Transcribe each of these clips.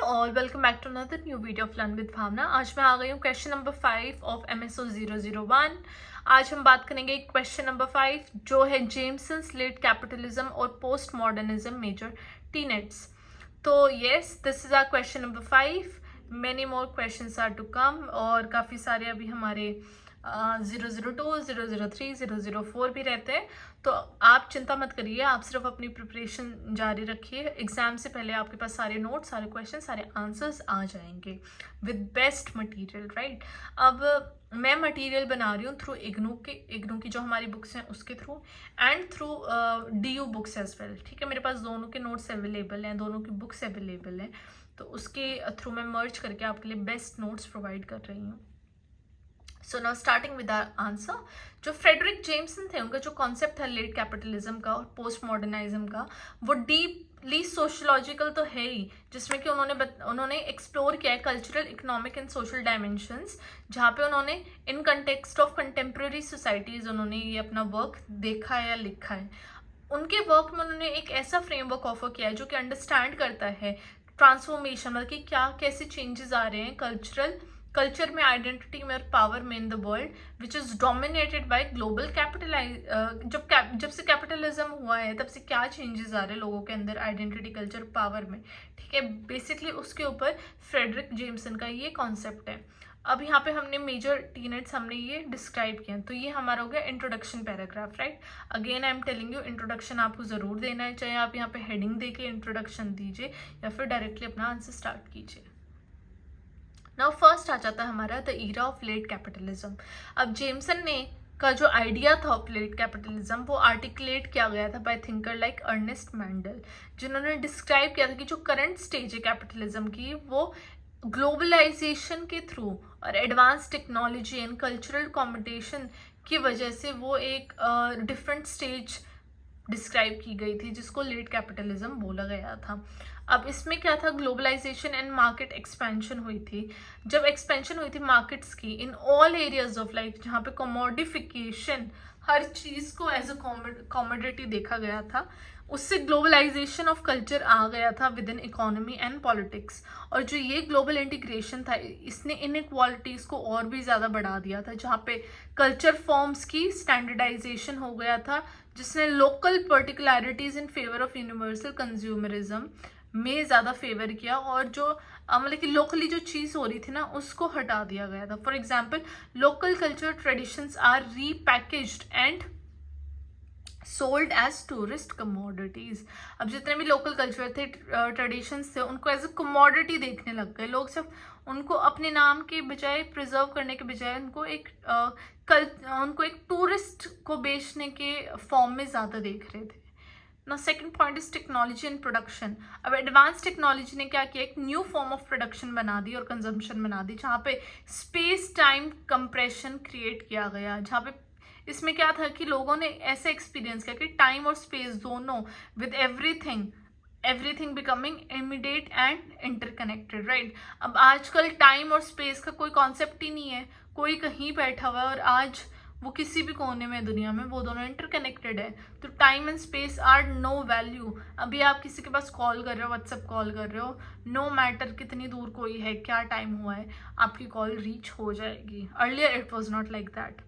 All, welcome back to another new video of learn with Bhavna. आज मैं आ गई हूँ क्वेश्चन नंबर 5 ऑफ MSO 001। आज हम बात करेंगे क्वेश्चन नंबर 5 जो है जेम्सन्स लेट कैपिटलिज्म और पोस्ट मॉडर्निज्म मेजर टीनेट्स। तो yes, this is our question number 5। Many more questions are to come और काफ़ी सारे अभी हमारे 002, 003, 004 भी रहते हैं। तो आप चिंता मत करिए, आप सिर्फ अपनी प्रिपरेशन जारी रखिए। एग्जाम से पहले आपके पास सारे नोट्स, सारे क्वेश्चन, सारे आंसर्स आ जाएंगे विद बेस्ट मटेरियल, राइट। अब मैं मटेरियल बना रही हूँ थ्रू इग्नू की जो हमारी बुक्स हैं उसके through and through DU books as well. ठीक है, मेरे पास दोनों के नोट्स अवेलेबल हैं, दोनों की बुक्स अवेलेबल हैं, तो उसके थ्रू मैं मर्ज करके आपके लिए बेस्ट नोट्स प्रोवाइड कर रही हूँ। So now starting with our answer. जो फ्रेडरिक जेम्सन थे, उनका जो कॉन्सेप्ट है लेट कैपिटलिज्म का और पोस्ट मॉडर्निज्म का, वो डीपली सोशोलॉजिकल तो है ही, जिसमें कि उन्होंने एक्सप्लोर किया है cultural, economic and social dimensions, जहाँ पे उन्होंने in context of contemporary societies उन्होंने ये अपना वर्क देखा है या लिखा है। उनके वर्क में उन्होंने एक ऐसा फ्रेमवर्क ऑफर किया है जो कि अंडरस्टैंड करता है ट्रांसफॉर्मेशन, मतलब कि क्या कैसे चेंजेस आ रहे हैं कल्चर में, आइडेंटिटी में और पावर में in the world which is dominated by global जब से कैपिटलिज्म हुआ है तब से क्या चेंजेस आ रहे हैं लोगों के अंदर, आइडेंटिटी, कल्चर, पावर में। ठीक है, बेसिकली उसके ऊपर फ्रेडरिक जेम्सन का ये कॉन्सेप्ट है। अब यहाँ पे हमने मेजर टीनेट्स हमने ये डिस्क्राइब किया, तो ये हमारा हो गया introduction paragraph, right. Again I am telling you, introduction आपको जरूर देना है, चाहे आप यहाँ पे हेडिंग दे के इंट्रोडक्शन दीजिए या फिर डायरेक्टली अपना आंसर स्टार्ट कीजिए। नाउ फर्स्ट आ जाता है हमारा the era of late capitalism. अब जेम्सन ने का जो आइडिया था ऑफ लेट कैपिटलिज्म वो आर्टिकुलेट किया गया था by thinker like Ernest Mandel, जिन्होंने डिस्क्राइब किया था कि जो करंट स्टेज है कैपिटलिज्म की, वो ग्लोबलाइजेशन के थ्रू और advance technology and cultural combination की वजह से वो एक डिफरेंट स्टेज डिस्क्राइब की गई थी जिसको लेट कैपिटलिज्म बोला गया था। अब इसमें क्या था, ग्लोबलाइजेशन एंड मार्केट एक्सपेंशन हुई थी। जब एक्सपेंशन हुई थी मार्केट्स की in all areas of life, जहाँ पे कमोडिफिकेशन, हर चीज को एज अ कॉमोडिटी देखा गया था, उससे ग्लोबलाइजेशन ऑफ कल्चर आ गया था with in economy and politics. और जो ये ग्लोबल इंटीग्रेशन था, इसने इनइक्वालिटीज को और भी ज़्यादा बढ़ा दिया था, जहाँ पे कल्चर फॉर्म्स की स्टैंडर्डाइजेशन हो गया था, जिसने local particularities in favour of universal consumerism में ज़्यादा फेवर किया, और जो मतलब कि लोकली जो चीज़ हो रही थी ना उसको हटा दिया गया था। For example, local culture traditions are repackaged and sold as tourist commodities. अब जितने भी लोकल कल्चर थे, ट्रेडिशंस थे, उनको एज अ कमोडिटी देखने लग गए लोग। सिर्फ उनको अपने नाम के बजाय, प्रिजर्व करने के बजाय उनको एक टूरिस्ट को बेचने के फॉर्म में ज़्यादा देख रहे थे। ना second point is technology and production. अब एडवांस टेक्नोलॉजी ने क्या किया, एक न्यू फॉर्म ऑफ प्रोडक्शन बना दी और कंजम्पशन बना दी, जहाँ पे स्पेस टाइम कंप्रेशन क्रिएट किया गया, जहाँ पे इसमें क्या था कि लोगों ने ऐसे एक्सपीरियंस किया कि टाइम और स्पेस दोनों with everything becoming immediate and interconnected, right. अब आजकल टाइम और स्पेस का कोई कॉन्सेप्ट ही नहीं है, कोई कहीं बैठा हुआ है और आज वो किसी भी कोने में दुनिया में, वो दोनों इंटरकनेक्टेड है। तो time and space are no value. अभी आप किसी के पास कॉल कर रहे हो, व्हाट्सएप कॉल कर रहे हो, नो मैटर कितनी दूर कोई है, क्या टाइम हुआ है, आपकी कॉल रीच हो जाएगी। Earlier it was not like that.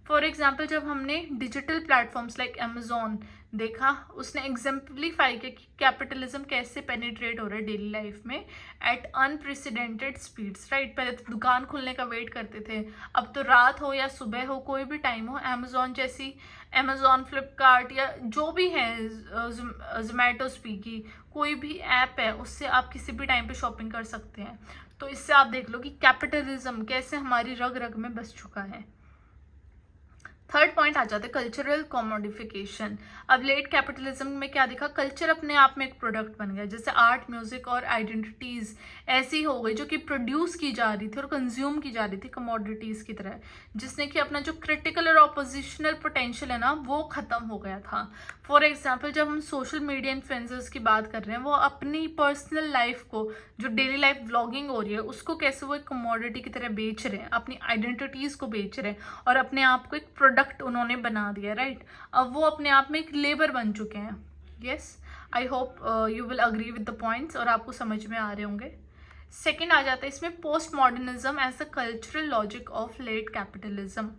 For example, जब हमने डिजिटल प्लेटफॉर्म्स लाइक अमेजोन देखा, उसने एग्जाम्पलीफाई किया कि कैपिटलिज्म कैसे पेनिट्रेट हो रहा है डेली लाइफ में एट अनप्रेसिडेंटेड स्पीड्स, राइट। पहले तो दुकान खुलने का वेट करते थे, अब तो रात हो या सुबह हो, कोई भी टाइम हो, अमेजोन, फ्लिपकार्ट या जो भी है, जोमेटो, स्विगी, कोई भी ऐप है, उससे आप किसी भी टाइम पे शॉपिंग कर सकते हैं। तो इससे आप देख लो कि कैपिटलिज्म कैसे हमारी रग रग में बस चुका है। थर्ड पॉइंट आ जाता है कल्चरल कॉमोडिफिकेशन। अब लेट कैपिटलिज्म में क्या देखा, कल्चर अपने आप में एक प्रोडक्ट बन गया, जैसे आर्ट, म्यूजिक और आइडेंटिटीज ऐसी हो गई जो कि प्रोड्यूस की जा रही थी और कंज्यूम की जा रही थी कमोडिटीज की तरह, जिसने कि अपना जो क्रिटिकल और ऑपोजिशनल पोटेंशियल है ना वो खत्म हो गया था। फॉर एग्जाम्पल, जब हम सोशल मीडिया इन्फ्लुएंसर्स की बात कर रहे हैं, वो अपनी पर्सनल लाइफ को, जो डेली लाइफ व्लॉगिंग हो रही है, उसको कैसे वो एक कमोडिटी की तरह बेच रहे हैं, अपनी आइडेंटिटीज को बेच रहे हैं और अपने आप को एक प्रोडक्ट उन्होंने बना दिया, राइट। अब वो अपने आप में एक लेबर बन चुके हैं। Yes, I hope you will agree with the points और आपको समझ में आ रहे होंगे। सेकेंड आ जाता है इसमें post modernism as a cultural logic of late capitalism.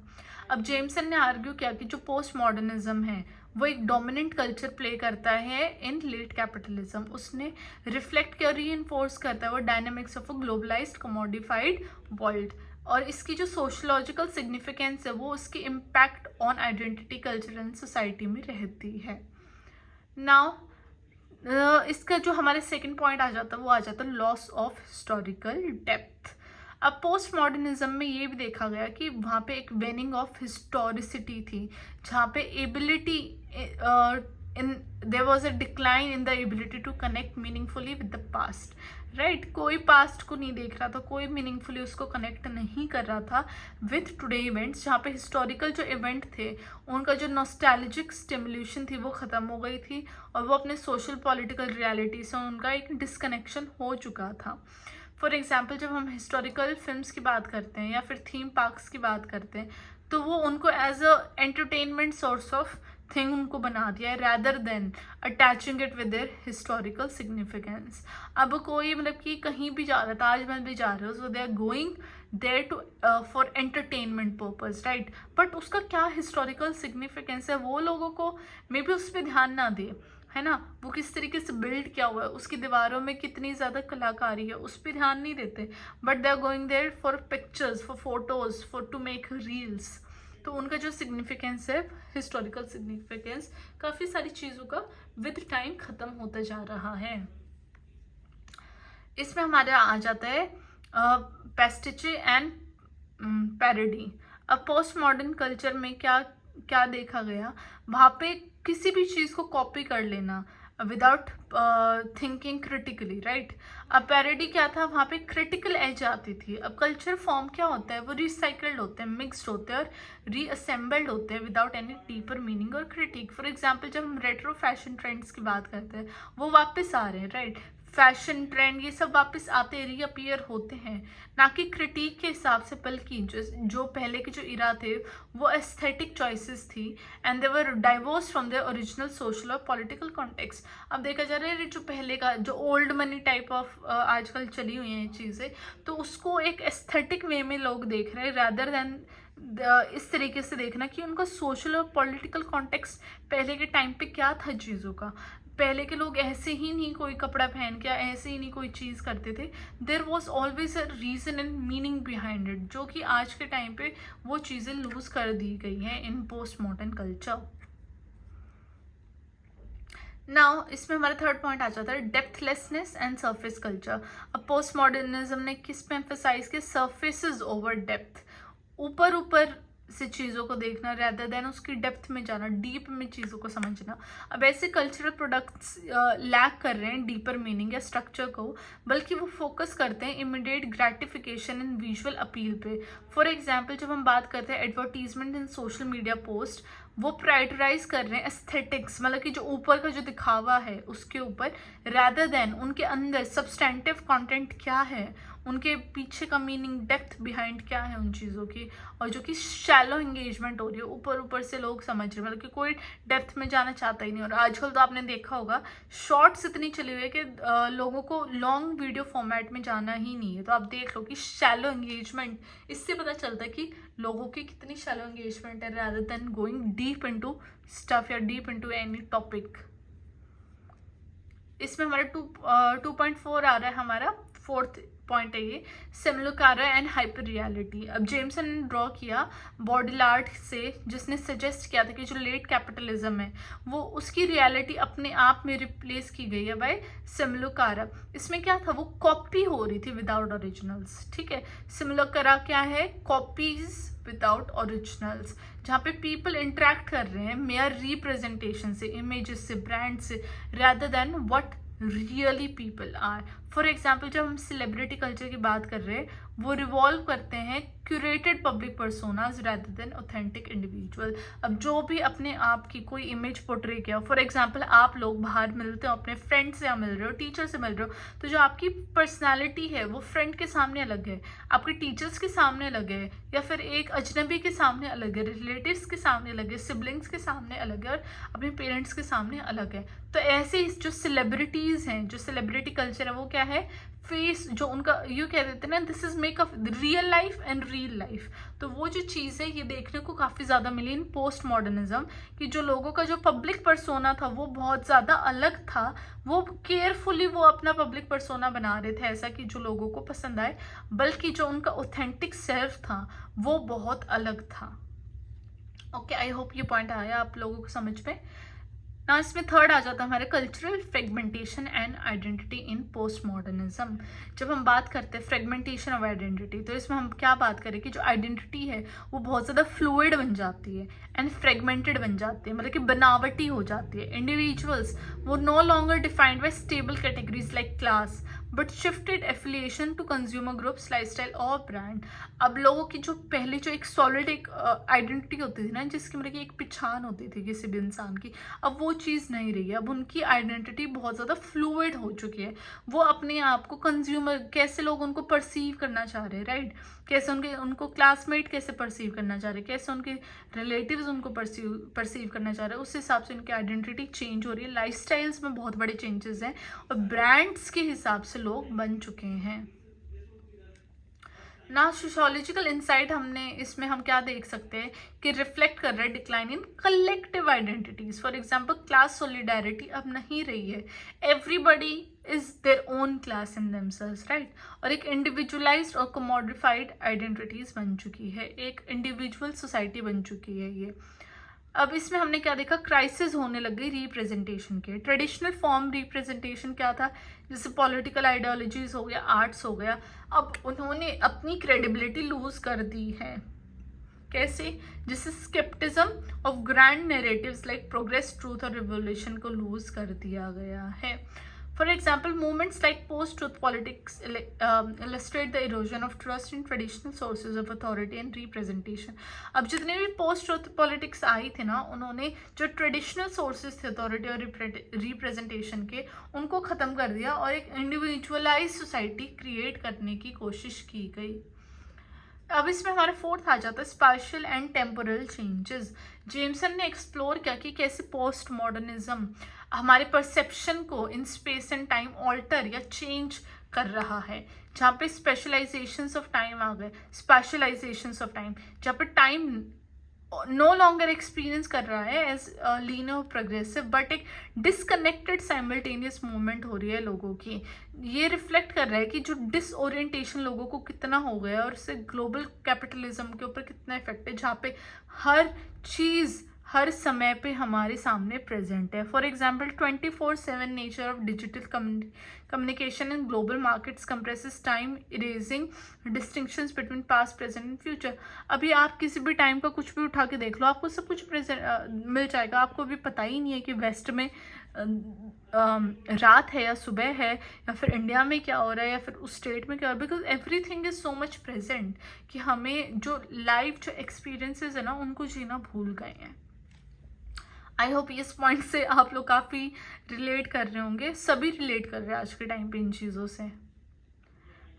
अब जेम्सन ने आर्ग्यू किया कि जो पोस्ट मॉडर्निज्म है वो एक डोमिनेंट कल्चर प्ले करता है इन लेट कैपिटलिज्म। उसने रिफ्लेक्ट किया, रीइंफोर्स करता है वो dynamics of a globalised commodified world, और इसकी जो सोशोलॉजिकल सिग्निफिकेंस है वो उसकी impact on identity, culture and society में रहती है। नाउ इसका जो हमारे सेकंड पॉइंट आ जाता है वो आ जाता है लॉस ऑफ हिस्टोरिकल डेप्थ। अब पोस्ट मॉडर्निज्म में ये भी देखा गया कि वहाँ पे एक वेनिंग ऑफ हिस्टोरिसिटी थी, जहाँ पे ability in there was a decline in the ability to connect meaningfully with the past, right. कोई पास्ट को नहीं देख रहा था, कोई मीनिंगफुली उसको कनेक्ट नहीं कर रहा था विथ टुडे इवेंट्स, जहाँ पे हिस्टोरिकल जो इवेंट थे उनका जो नॉस्टैल्जिक स्टिमुलेशन थी वो ख़त्म हो गई थी, और वो अपने सोशल पॉलिटिकल रियलिटी से उनका एक डिस्कनेक्शन हो चुका था। फॉर एग्जाम्पल जब हम हिस्टोरिकल फिल्म्स की बात करते हैं या फिर थीम पार्क्स की बात करते हैं तो वो उनको as a entertainment source of thing उनको बना दिया है rather than attaching it with their historical significance. अब कोई मतलब कि कहीं भी जा रहा है, ताजमहल भी जा रहे हो, so they are going there to for entertainment purpose, right, but उसका क्या हिस्टोरिकल सिग्निफिकेंस है वो लोगों को मे बी उस पर ध्यान ना दे, है ना। वो किस तरीके से बिल्ड किया हुआ है, उसकी दीवारों में कितनी ज़्यादा कलाकारी है, उस पर ध्यान नहीं देते, but they are going there for pictures, for photos, for to make reels. तो उनका जो सिग्निफिकेंस है, हिस्टोरिकल सिग्निफिकेंस, काफ़ी सारी चीज़ों का विद टाइम ख़त्म होता जा रहा है। इसमें हमारा आ जाता है पेस्टिचे एंड पैरोडी। अब पोस्ट मॉडर्न कल्चर में क्या क्या देखा गया, वहाँ पे किसी भी चीज़ को कॉपी कर लेना विदाउट थिंकिंग क्रिटिकली, राइट। अब पैरोडी क्या था, वहाँ पे क्रिटिकल एज आती थी। अब कल्चर फॉर्म क्या होता है, वो रिसाइकल्ड होते हैं, मिक्सड होते हैं और रीअसेंबल्ड होते हैं विदाउट एनी डीपर मीनिंग और क्रिटिक। फॉर एग्जाम्पल जब हम रेट्रो फैशन ट्रेंड्स की बात करते हैं वो वापस आ रहे हैं, राइट। फैशन ट्रेंड ये सब वापस आते रीअपियर होते हैं, ना कि क्रिटिक के हिसाब से, बल्कि जो पहले के जो इरा थे वो एस्थेटिक चॉइसेस थी and they were diverse from their original social और पॉलिटिकल कॉन्टेक्स्ट। अब देखा जा रहा है जो पहले का जो ओल्ड मनी टाइप ऑफ आजकल चली हुई हैं ये चीज़ें, तो उसको एक एस्थेटिक वे में लोग देख रहे हैं रैदर देन इस तरीके से देखना कि उनका सोशल और पॉलिटिकल कॉन्टेक्स्ट पहले के टाइम पे क्या था चीज़ों का। पहले के लोग ऐसे ही नहीं कोई कपड़ा पहन के, ऐसे ही नहीं कोई चीज़ करते थे, there was always a reason and meaning behind it, जो कि आज के टाइम पे वो चीज़ें लूज कर दी गई हैं इन पोस्ट मॉडर्न कल्चर। नाउ इसमें हमारा थर्ड पॉइंट आ जाता है डेप्थलेसनेस एंड सरफेस कल्चर। अब पोस्ट मॉडर्निज्म ने किस पे एम्फेसाइज किया, सरफेसेस ओवर डेप्थ, ऊपर ऊपर से चीज़ों को देखना रैदर देन उसकी डेप्थ में जाना, डीप में चीज़ों को समझना। अब ऐसे कल्चरल प्रोडक्ट्स लैक कर रहे हैं डीपर मीनिंग या स्ट्रक्चर को, बल्कि वो फोकस करते हैं immediate gratification and visual appeal पे। फॉर एग्जांपल जब हम बात करते हैं एडवर्टीजमेंट इन सोशल मीडिया पोस्ट, वो प्रायोरिटाइज कर रहे हैं एस्थेटिक्स, मतलब कि जो ऊपर का जो दिखावा है उसके ऊपर, रैदर देन उनके अंदर सब्सटेंटिव कंटेंट क्या है, उनके पीछे का मीनिंग, डेप्थ बिहाइंड क्या है उन चीज़ों की, और जो कि शैलो एंगेजमेंट हो रही है, ऊपर ऊपर से लोग समझ रहे हैं, मतलब कि कोई डेप्थ में जाना चाहता ही नहीं। और आजकल तो आपने देखा होगा शॉर्ट्स इतनी चली हुई है कि लोगों को लॉन्ग वीडियो फॉर्मेट में जाना ही नहीं है। तो आप देख लो कि शैलो एंगेजमेंट, इससे पता चलता है कि लोगों की कितनी शैलो एंगेजमेंट है rather then going deep into stuff या डीप इनटू एनी टॉपिक। इसमें हमारा 2.4 आ रहा है, हमारा फोर्थ पॉइंट है ये सिमुलैक्रा एंड हाइपर रियलिटी। अब जेम्सन ने ड्रॉ किया बॉडीलार्ड से, जिसने सजेस्ट किया था कि जो लेट कैपिटलिज्म है वो उसकी रियलिटी अपने आप में रिप्लेस की गई है बाय सिमुलैक्रा। इसमें क्या था, वो कॉपी हो रही थी विदाउट ओरिजिनल्स, ठीक है। सिमुलैक्रा क्या है, कॉपीज विदाउट ओरिजिनल्स, जहाँ पे पीपल इंटरेक्ट कर रहे हैं मेयर रिप्रेजेंटेशन से, इमेजेस से, ब्रांड से, rather than what really people are. For example जब हम सेलिब्रिटी कल्चर की बात कर रहे हैं वो रिवॉल्व करते हैं curated public personage rather than authentic individual. अब जो भी अपने आप की कोई इमेज पोर्ट्रे किया, फॉर एग्जाम्पल आप लोग बाहर मिलते हो, अपने फ्रेंड से मिल रहे हो, टीचर से मिल रहे हो, तो जो आपकी पर्सनैलिटी है वो फ्रेंड के सामने अलग है, आपके टीचर्स के सामने अलग है, या फिर एक अजनबी के सामने अलग है, रिलेटिव्स के सामने अलग है, सिबलिंग्स के सामने अलग है, और अपने पेरेंट्स के सामने अलग है। तो ऐसे जो सेलिब्रिटीज़ हैं, जो सेलिब्रिटी कल्चर है वो क्या है, फेस जो उनका यू कह देते हैं ना, this is make a real life and real life. तो वो जो चीज़ है ये देखने को काफ़ी ज़्यादा मिली इन पोस्ट मॉडर्निज्म, कि जो लोगों का जो पब्लिक पर्सोना था वो बहुत ज़्यादा अलग था। वो केयरफुली वो अपना पब्लिक पर्सोना बना रहे थे ऐसा कि जो लोगों को पसंद आए, बल्कि जो उनका ऑथेंटिक सेल्फ था वो बहुत अलग था। ओके, आई होप ये पॉइंट आया आप लोगों को समझ में ना। इसमें थर्ड आ जाता है हमारे cultural fragmentation and identity in post modernism. जब हम बात करते हैं फ्रेगमेंटेशन ऑफ आइडेंटिटी, तो इसमें हम क्या बात करें कि जो आइडेंटिटी है वो बहुत ज़्यादा फ्लूइड बन जाती है एंड फ्रेगमेंटेड बन जाती है, मतलब कि बनावटी हो जाती है। इंडिविजुअल्स वो no longer defined by stable categories like class but shifted affiliation to consumer groups, lifestyle और ब्रांड। अब लोगों की जो पहले जो एक सॉलिड एक आइडेंटिटी होती थी ना, जिसकी मतलब कि एक पहचान होती थी किसी भी इंसान की, अब वो चीज़ नहीं रही है। अब उनकी आइडेंटिटी बहुत ज़्यादा फ्लूइड हो चुकी है। वो अपने आप को कंज्यूमर, कैसे लोग उनको परसीव करना चाह रहे हैं, राइट, कैसे उनको क्लासमेट कैसे परसीव करना चाह रहे हैं, कैसे उनके रिलेटिव्स उनको परसीव करना चाह रहे हैं, उस हिसाब से उनकी आइडेंटिटी चेंज हो रही है। लाइफस्टाइल्स में बहुत बड़े चेंजेस हैं और ब्रांड्स के हिसाब से लोग बन चुके हैं ना। सोशियोलॉजिकल इंसाइट हमने इसमें हम क्या देख सकते हैं कि रिफ्लेक्ट कर रहा है decline in collective identities. For example class solidarity अब नहीं रही है। Everybody is their own class in themselves, right. और एक इंडिविजुअलाइज्ड और कमोडिफाइड आइडेंटिटीज बन चुकी है, एक इंडिविजुअल सोसाइटी बन चुकी है ये। अब इसमें हमने क्या देखा, क्राइसिस होने लग गई रिप्रेजेंटेशन के। ट्रेडिशनल फॉर्म रिप्रेजेंटेशन क्या था, जैसे पॉलिटिकल आइडियोलॉजीज हो गया, आर्ट्स हो गया, अब उन्होंने अपनी क्रेडिबिलिटी लूज कर दी है। कैसे, जिससे scepticism of grand narratives like progress, truth और रिवोल्यूशन को लूज कर दिया गया है। For example, movements like post-truth politics illustrate the erosion of trust in traditional sources of authority and representation. अब जितने भी post-truth politics आई थे ना, उन्होंने जो traditional sources थे authority और representation के, उनको ख़त्म कर दिया और एक individualized society create करने की कोशिश की गई। अब इसमें हमारा फोर्थ आ जाता है spatial and temporal changes. Jameson ने एक्सप्लोर किया कि कैसे पोस्ट मॉडर्निज्म हमारे परसेप्शन को in space and time alter या चेंज कर रहा है, जहाँ पे स्पेशलाइजेशंस ऑफ टाइम आ गए, स्पेशलाइजेशंस ऑफ टाइम, जहाँ पे टाइम नो लॉन्गर एक्सपीरियंस कर रहा है एज लीनियर और प्रोग्रेसिव, बट एक डिसकनेक्टेड साइमल्टेनियस मूवमेंट हो रही है लोगों की। ये रिफ्लेक्ट कर रहा है कि जो डिसओरिएंटेशन लोगों को कितना हो गया और उससे ग्लोबल कैपिटलिज्म के ऊपर कितना इफेक्ट है, जहाँ पे हर चीज़ हर समय पे हमारे सामने प्रेजेंट है। For example 24/7 nature of digital communication in global markets compresses time, erasing distinctions between past, present and future. अभी आप किसी भी टाइम का कुछ भी उठा के देख लो, आपको सब कुछ मिल जाएगा। आपको भी पता ही नहीं है कि वेस्ट में रात है या सुबह है, या फिर इंडिया में क्या हो रहा है, या फिर उस स्टेट में क्या हो रहा है, because everything is so much present कि हमें जो लाइफ जो एक्सपीरियंसेस है ना, उनको जीना भूल गए हैं। आई होप इस पॉइंट से आप लोग काफ़ी रिलेट कर रहे होंगे, सभी रिलेट कर रहे हैं आज के टाइम पे इन चीज़ों से।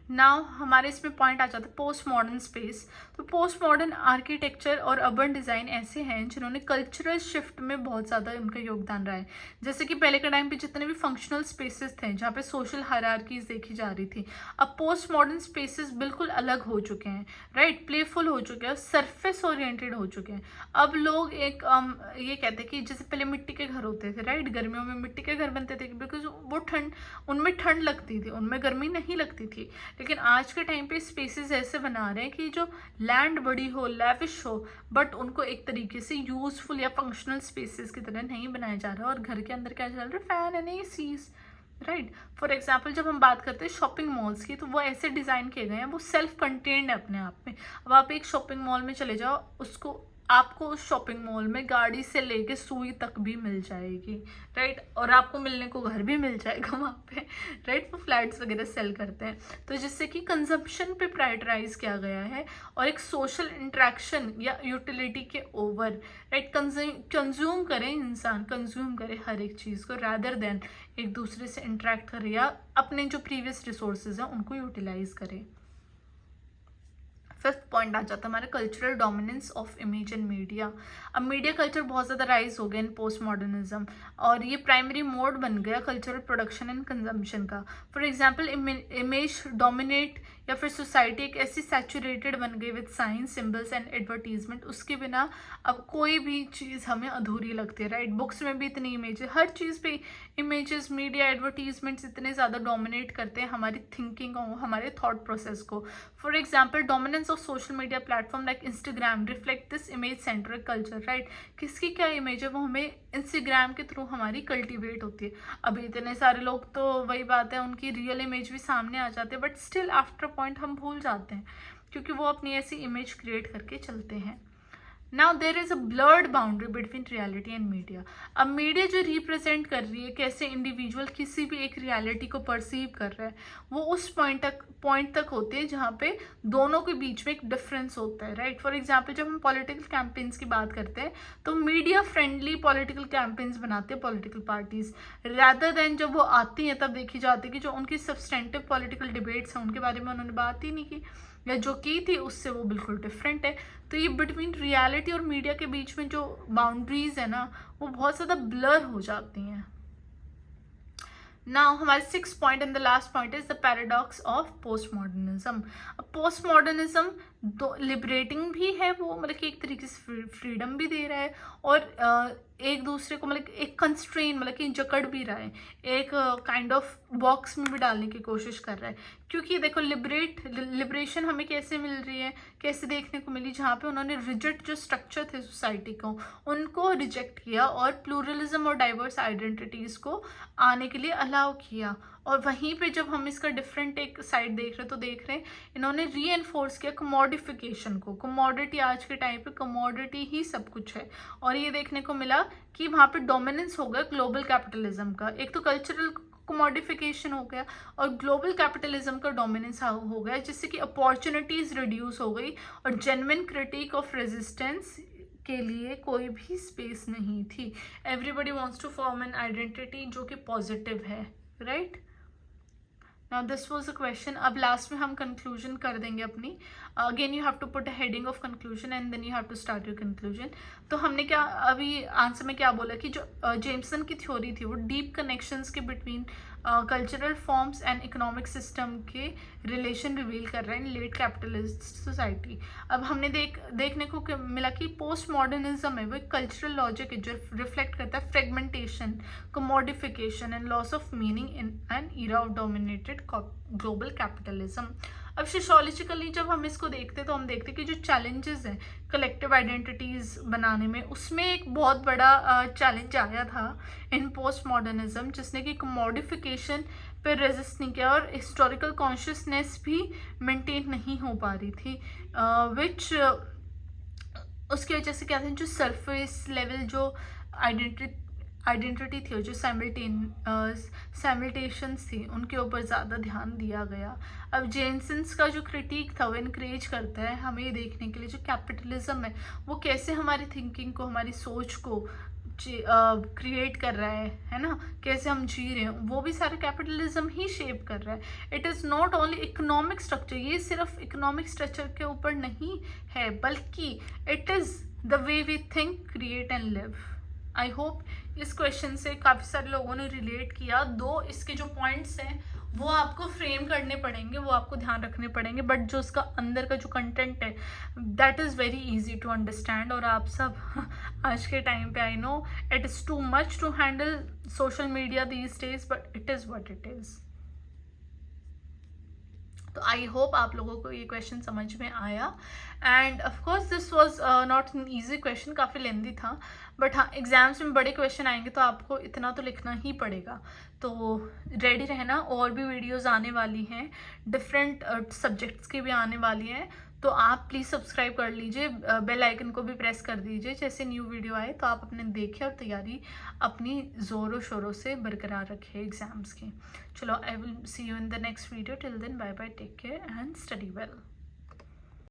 नाउ हमारे इसमें पॉइंट आ जाता है पोस्ट मॉडर्न स्पेस। तो पोस्ट मॉडर्न आर्किटेक्चर और अर्बन डिज़ाइन ऐसे हैं जिन्होंने कल्चरल शिफ्ट में बहुत ज़्यादा उनका योगदान रहा है। जैसे कि पहले के टाइम पे जितने भी फंक्शनल स्पेसेस थे जहाँ पे सोशल हायरार्कीज देखी जा रही थी, अब पोस्ट मॉडर्न स्पेसेस बिल्कुल अलग हो चुके हैं, राइट, प्लेफुल हो चुके हैं, सरफेस ओरिएंटेड हो चुके हैं। अब लोग एक ये कहते हैं कि जैसे पहले मिट्टी के घर होते थे, राइट, गर्मियों में मिट्टी के घर बनते थे बिकॉज वो उनमें ठंड लगती थी, उनमें गर्मी नहीं लगती थी। लेकिन आज के टाइम पे स्पेसेस ऐसे बना रहे हैं कि जो लैंड बड़ी हो, लैविश हो, बट उनको एक तरीके से यूजफुल या फंक्शनल स्पेसेस की तरह नहीं बनाया जा रहा है। और घर के अंदर क्या चल रहा है, fan and ACs, right. For example जब हम बात करते हैं शॉपिंग मॉल्स की, तो वो ऐसे डिज़ाइन किए गए हैं, वो सेल्फ कंटेन्ड है अपने आप में। अब आप एक शॉपिंग मॉल में चले जाओ, आपको उस शॉपिंग मॉल में गाड़ी से लेके सुई तक भी मिल जाएगी, राइट, और आपको मिलने को घर भी मिल जाएगा वहाँ पे, राइट। वो फ्लैट्स वगैरह सेल करते हैं, तो जिससे कि कंजप्शन पे प्रायोरिटाइज किया गया है और एक सोशल इंटरेक्शन या यूटिलिटी के ओवर, राइट, कंज्यूम करें, इंसान कंज्यूम करे हर एक चीज़ को रादर देन एक दूसरे से इंटरेक्ट करे या अपने जो प्रीवियस रिसोर्सेज हैं उनको यूटिलाइज करे। फिफ्थ पॉइंट आ जाता है हमारा cultural dominance of image and media. अब मीडिया कल्चर बहुत ज़्यादा राइज हो गया इन पोस्ट मॉडर्निज्म, और ये प्राइमरी मोड बन गया कल्चरल प्रोडक्शन एंड कंजम्पशन का। फॉर एग्जाम्पल इमेज डोमिनेट या फिर सोसाइटी एक ऐसी सैचुरेटेड बन गई with science, symbols and advertisement, उसके बिना अब कोई भी चीज़ हमें अधूरी लगती है, राइट। बुक्स में भी इतनी इमेजेस, हर चीज़ पे इमेजेस, मीडिया, एडवर्टीजमेंट्स इतने ज़्यादा डोमिनेट करते हैं हमारी थिंकिंग को, हमारे थॉट प्रोसेस को। For example dominance of social media platform like Instagram reflect this image centric culture, right. किसकी क्या इमेज है वो हमें इंस्टाग्राम के थ्रू हमारी कल्टिवेट होती है। अभी इतने सारे लोग तो वही बात है, उनकी रियल इमेज भी सामने आ जाते हैं, बट स्टिल आफ्टर पॉइंट हम भूल जाते हैं क्योंकि वो अपनी ऐसी इमेज क्रिएट करके चलते हैं। Now there is a blurred boundary between reality and media. अब मीडिया जो रिप्रेजेंट कर रही है कैसे इंडिविजुअल किसी भी एक रियलिटी को परसीव कर रहा है, वो उस पॉइंट तक होती है जहाँ पे दोनों के बीच में एक डिफरेंस होता है, राइट। फॉर एग्जाम्पल जब हम पॉलिटिकल कैंपेन्स की बात करते हैं तो मीडिया फ्रेंडली पॉलिटिकल कैंपेन्स बनाते हैं पॉलिटिकल पार्टीज, रैदर देन जब वो आती हैं तब देखी जाती है कि जो उनकी सब्सटेंटिव पॉलिटिकल डिबेट्स हैं उनके बारे में उन्होंने बात ही नहीं की, या जो की थी उससे वो बिल्कुल डिफरेंट है। तो ये बिटवीन रियलिटी और मीडिया के बीच में जो बाउंड्रीज है ना वो बहुत ज़्यादा ब्लर हो जाती हैं। नाउ हमारे six point and the last point is the paradox of post modernism. Post modernism दो लिबरेटिंग भी है, वो मतलब कि एक तरीके से फ्रीडम भी दे रहा है और एक दूसरे को मतलब एक कंस्ट्रेन मतलब कि जकड़ भी रहा है, एक काइंड ऑफ बॉक्स में भी डालने की कोशिश कर रहा है। क्योंकि देखो लिबरेशन हमें कैसे मिल रही है, कैसे देखने को मिली, जहाँ पे उन्होंने रिजिड जो स्ट्रक्चर थे सोसाइटी को उनको रिजेक्ट किया और प्लूरलिज्म और डाइवर्स आइडेंटिटीज़ को आने के लिए अलाउ किया। और वहीं पे जब हम इसका डिफरेंट एक साइड देख रहे हैं तो देख रहे हैं इन्होंने री एनफोर्स किया कमोडिफिकेशन को। कमोडिटी आज के टाइम पे कमोडिटी ही सब कुछ है, और ये देखने को मिला कि वहाँ पे डोमिनेंस हो गया ग्लोबल कैपिटलिज्म का। एक तो कल्चरल कमोडिफिकेशन हो गया और ग्लोबल कैपिटलिज्म का डोमिनेंस हो गया, जिससे कि अपॉर्चुनिटीज रिड्यूस हो गई और जेन्युइन क्रिटिक ऑफ रेजिस्टेंस के लिए कोई भी स्पेस नहीं थी। Everybody wants to form an identity जो कि पॉजिटिव है, right. Now this was a question. अब लास्ट में हम कंक्लूजन कर देंगे अपनी। Again you have to put a heading of conclusion and then you have to start your conclusion. तो हमने क्या अभी आंसर में क्या बोला कि जो जेम्सन की थ्योरी थी वो डीप कनेक्शंस के between cultural forms and economic system के रिलेशन रिवील कर रहे हैं लेट कैपिटलिस्ट सोसाइटी। अब हमने देखने को मिला कि पोस्ट मॉडर्निज्म है वो एक कल्चरल लॉजिक है जो रिफ्लेक्ट करता है fragmentation, commodification and loss of meaning in an era of dominated global capitalism. अब सोशियोलॉजिकली जब हम इसको देखते तो हम देखते कि जो चैलेंजेस हैं कलेक्टिव आइडेंटिटीज़ बनाने में, उसमें एक बहुत बड़ा चैलेंज आया था इन पोस्ट मॉडर्निज्म, जिसने कि कमोडिफिकेशन पे रेजिस्ट नहीं किया और हिस्टोरिकल कॉन्शियसनेस भी मेंटेन नहीं हो पा रही थी, विच उसकी वजह से क्या था जो सरफेस लेवल जो आइडेंटिटी थी जो सैमिल्टेशंस थी उनके ऊपर ज़्यादा ध्यान दिया गया। अब जेनसन्स का जो क्रिटिक था वो इनक्रेज करता है हमें ये देखने के लिए जो कैपिटलिज्म है वो कैसे हमारी थिंकिंग को, हमारी सोच को क्रिएट कर रहा है ना, कैसे हम जी रहे हैं वो भी सारा कैपिटलिज्म ही शेप कर रहा है। It is not only economic structure, ये सिर्फ इकोनॉमिक स्ट्रक्चर के ऊपर नहीं है बल्कि it is the way we think, create and live. I hope इस क्वेश्चन से काफ़ी सारे लोगों ने रिलेट किया। दो इसके जो पॉइंट्स हैं वो आपको फ्रेम करने पड़ेंगे, वो आपको ध्यान रखने पड़ेंगे, बट जो उसका अंदर का जो कंटेंट है that is very easy to understand. और आप सब आज के टाइम पे I know it is too much to handle social media these days, but it is what it is. तो आई होप आप लोगों को ये क्वेश्चन समझ में आया। And of course this was not an easy question, काफ़ी लेंदी था, बट हाँ एग्जाम्स में बड़े क्वेश्चन आएंगे तो आपको इतना तो लिखना ही पड़ेगा। तो रेडी रहना, और भी वीडियोस आने वाली हैं, डिफरेंट सब्जेक्ट्स की भी आने वाली हैं, तो आप प्लीज़ सब्सक्राइब कर लीजिए, बेल आइकन को भी प्रेस कर दीजिए, जैसे न्यू वीडियो आए तो आप अपने देखें और तैयारी अपनी ज़ोरों शोरों से बरकरार रखें एग्जाम्स की। चलो, I will see you in the next video, till then bye bye, take care and study well.